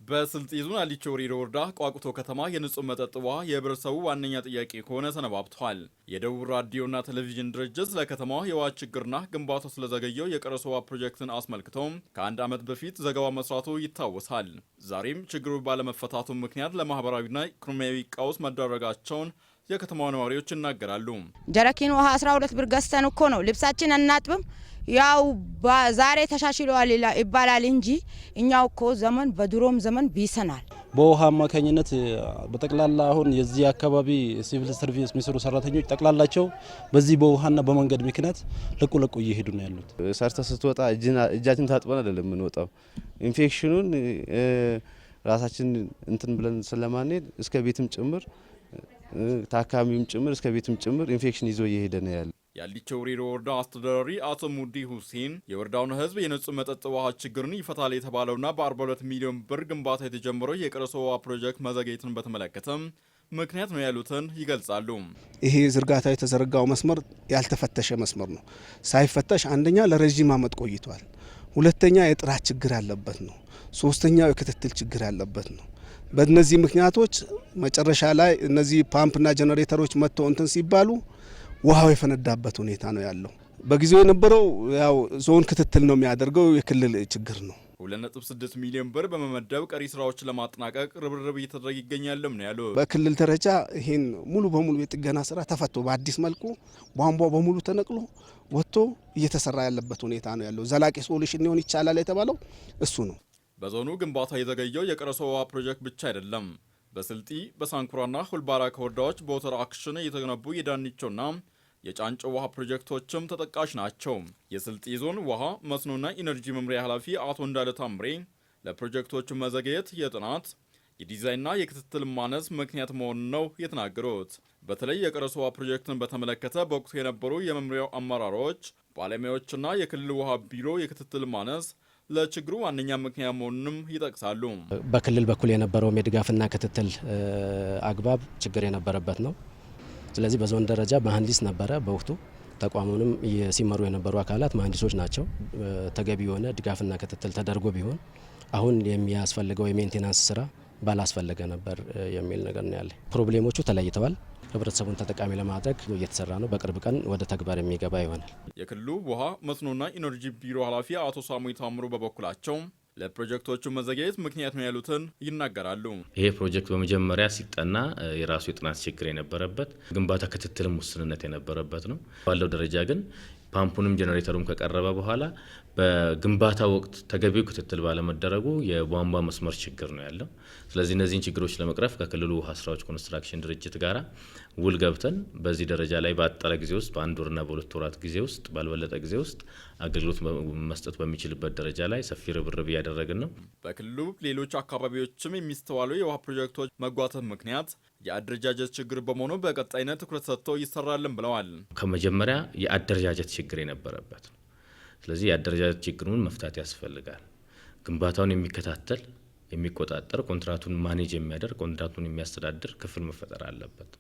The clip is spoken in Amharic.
በስልጤ ዞን አሊቾ ወሪሮ ወረዳ ቋቁቶ ከተማ የንጹህ መጠጥ ውሃ የህብረተሰቡ ዋነኛ ጥያቄ ከሆነ ሰነባብቷል። የደቡብ ራዲዮና ቴሌቪዥን ድርጅት ለከተማዋ የውሃ ችግርና ግንባታው ስለዘገየው የቀረሶ ውሃ ፕሮጀክትን አስመልክቶ ከአንድ ዓመት በፊት ዘገባ መስራቱ ይታወሳል። ዛሬም ችግሩ ባለመፈታቱ ምክንያት ለማህበራዊና ኢኮኖሚያዊ ቀውስ መዳረጋቸውን የከተማዋ ነዋሪዎች ይናገራሉ። ጀረኪን ውሃ 12 ብር ገዝተን እኮ ነው ልብሳችን አናጥብም። ያው ዛሬ ተሻሽሏል ይባላል እንጂ እኛው እኮ ዘመን በድሮም ዘመን ቢሰናል። በውሃ አማካኝነት በጠቅላላ አሁን የዚህ አካባቢ ሲቪል ሰርቪስ የሚሰሩ ሰራተኞች ጠቅላላቸው በዚህ በውሃና በመንገድ ምክንያት ለቁ እየሄዱ ነው ያሉት። ሰርተ ስትወጣ እጃችን ታጥበን አይደለም የምንወጣው። ኢንፌክሽኑን ራሳችን እንትን ብለን ስለማንሄድ እስከ ቤትም ጭምር ታካሚውም ጭምር እስከ ቤትም ጭምር ኢንፌክሽን ይዞ እየሄደ ነው ያለው። የአሊቾ ወሪሮ ወረዳ አስተዳዳሪ አቶ ሙዲ ሁሴን የወረዳውን ሕዝብ የንጹህ መጠጥ ውሃ ችግርን ይፈታል የተባለውና በ42 ሚሊዮን ብር ግንባታ የተጀመረው የቀረሶ ውሃ ፕሮጀክት መዘግየትን በተመለከተ ምክንያት ነው ያሉትን ይገልጻሉ። ይሄ ዝርጋታ የተዘረጋው መስመር ያልተፈተሸ መስመር ነው። ሳይፈተሽ አንደኛ ለረጅም ዓመት ቆይቷል፣ ሁለተኛ የጥራት ችግር ያለበት ነው፣ ሶስተኛው የክትትል ችግር ያለበት ነው። በእነዚህ ምክንያቶች መጨረሻ ላይ እነዚህ ፓምፕና ጀነሬተሮች መጥተው እንትን ሲባሉ ውሃው የፈነዳበት ሁኔታ ነው ያለው። በጊዜው የነበረው ያው ዞን ክትትል ነው የሚያደርገው፣ የክልል ችግር ነው። 2.6 ሚሊዮን ብር በመመደብ ቀሪ ስራዎችን ለማጠናቀቅ ርብርብ እየተደረገ ይገኛልም ነው ያለው። በክልል ደረጃ ይሄን ሙሉ በሙሉ የጥገና ስራ ተፈቶ በአዲስ መልኩ ቧንቧ በሙሉ ተነቅሎ ወጥቶ እየተሰራ ያለበት ሁኔታ ነው ያለው። ዘላቂ ሶሉሽን ሊሆን ይቻላል የተባለው እሱ ነው። በዞኑ ግንባታ የዘገየው የቀረሶ ውሃ ፕሮጀክት ብቻ አይደለም። በስልጢ በሳንኩራና ሁልባራ ወረዳዎች በወተር አክሽን የተገነቡ የዳኒቾና የጫንጮ ውሃ ፕሮጀክቶችም ተጠቃሽ ናቸው። የስልጢ ዞን ውሃ መስኖና ኢነርጂ መምሪያ ኃላፊ አቶ እንዳለ ታምሬ ለፕሮጀክቶቹ መዘግየት የጥናት የዲዛይንና የክትትል ማነስ ምክንያት መሆኑን ነው የተናገሩት። በተለይ የቀረሶ ውሃ ፕሮጀክትን በተመለከተ በወቅቱ የነበሩ የመምሪያው አመራሮች፣ ባለሙያዎችና የክልል ውሃ ቢሮ የክትትል ማነስ ለችግሩ ዋነኛ ምክንያት መሆኑንም ይጠቅሳሉ። በክልል በኩል የነበረው የድጋፍና ክትትል አግባብ ችግር የነበረበት ነው። ስለዚህ በዞን ደረጃ መሀንዲስ ነበረ በወቅቱ ተቋሙንም ሲመሩ የነበሩ አካላት መሀንዲሶች ናቸው። ተገቢ የሆነ ድጋፍና ክትትል ተደርጎ ቢሆን አሁን የሚያስፈልገው የሜንቴናንስ ስራ ባላስፈለገ ነበር የሚል ነገር ነው ያለ። ፕሮብሌሞቹ ተለይተዋል። ህብረተሰቡን ተጠቃሚ ለማድረግ እየተሰራ ነው። በቅርብ ቀን ወደ ተግባር የሚገባ ይሆናል። የክልሉ ውሃ መስኖና ኢነርጂ ቢሮ ኃላፊ አቶ ሳሙኤል ታምሩ በበኩላቸው ለፕሮጀክቶቹ መዘግየት ምክንያት ነው ያሉትን ይናገራሉ። ይሄ ፕሮጀክት በመጀመሪያ ሲጠና የራሱ የጥናት ችግር የነበረበት፣ ግንባታ ክትትልም ውስንነት የነበረበት ነው። ባለው ደረጃ ግን ፓምፑንም ጀነሬተሩም ከቀረበ በኋላ በግንባታ ወቅት ተገቢው ክትትል ባለመደረጉ የቧንቧ መስመር ችግር ነው ያለው። ስለዚህ እነዚህን ችግሮች ለመቅረፍ ከክልሉ ውሃ ስራዎች ኮንስትራክሽን ድርጅት ጋር ውል ገብተን በዚህ ደረጃ ላይ በአጠረ ጊዜ ውስጥ በአንድ ወርና በሁለት ወራት ጊዜ ውስጥ ባልበለጠ ጊዜ ውስጥ አገልግሎት መስጠት በሚችልበት ደረጃ ላይ ሰፊ ርብርብ እያደረግን ነው። በክልሉ ሌሎች አካባቢዎችም የሚስተዋሉ የውሃ ፕሮጀክቶች መጓተት ምክንያት የአደረጃጀት ችግር በመሆኑ በቀጣይነት ትኩረት ሰጥቶ ይሰራልን ብለዋል። ከመጀመሪያ የአደረጃጀት ችግር የነበረበት ነው። ስለዚህ የአደረጃጀት ችግሩን መፍታት ያስፈልጋል። ግንባታውን የሚከታተል የሚቆጣጠር፣ ኮንትራቱን ማኔጅ የሚያደርግ፣ ኮንትራቱን የሚያስተዳድር ክፍል መፈጠር አለበት።